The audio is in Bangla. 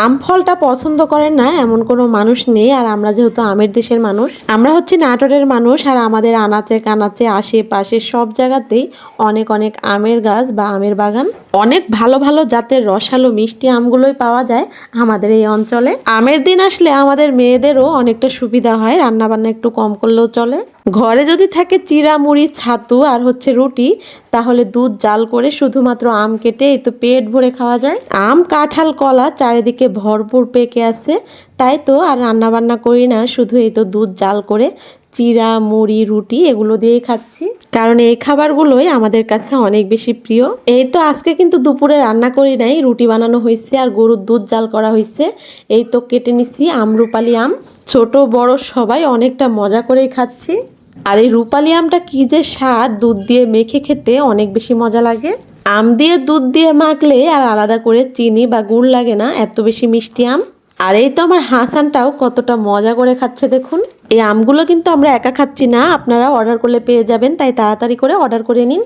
আম ফলটা পছন্দ করেন না এমন কোনো মানুষ নেই। আর আমরা যেহেতু আমের দেশের মানুষ, আমরা হচ্ছে নাটোরের মানুষ, আর আমাদের আনাচে কানাচে আশেপাশে সব জায়গাতেই অনেক অনেক আমের গাছ বা আমের বাগান। অনেক ভালো ভালো জাতের রসালো মিষ্টি আমগুলোই পাওয়া যায় আমাদের এই অঞ্চলে। আমের দিন আসলে আমাদের মেয়েদেরও অনেকটা সুবিধা হয়, রান্না বান্না একটু কম করলেও চলে। ঘরে যদি থাকে চিড়া মুড়ি ছাতু আর হচ্ছে রুটি, তাহলে দুধ জাল করে শুধুমাত্র আম কেটে এই তো পেট ভরে খাওয়া যায়। আম কাঁঠাল কলা চারিদিকে ভরপুর পেকে আছে, তাই তো আর রান্না বান্না করি না, শুধু এই তো দুধ জাল করে চিড়া মুড়ি রুটি এগুলো দিয়েই খাচ্ছি, কারণ এই খাবারগুলোই আমাদের কাছে অনেক বেশি প্রিয়। এই তো আজকে কিন্তু দুপুরে রান্না করি নাই, রুটি বানানো হয়েছে আর গরুর দুধ জাল করা হয়েছে। এই তো কেটে নিছি রূপালি আম, ছোট বড় সবাই অনেকটা মজা করেই খাচ্ছি। আর এই রূপালি আমটা কি যে স্বাদ, দুধ দিয়ে মেখে খেতে অনেক বেশি মজা লাগে। আম দিয়ে দুধ দিয়ে মাখলে আর আলাদা করে চিনি বা গুড় লাগে না, এত বেশি মিষ্টি আম। আর এই তো আমার হাসানটাও কতটা মজা করে খাচ্ছে দেখুন। এই আমগুলো কিন্তু আমরা একা খাচ্ছি না, আপনারা অর্ডার করলে পেয়ে যাবেন, তাই তাড়াতাড়ি করে অর্ডার করে নিন।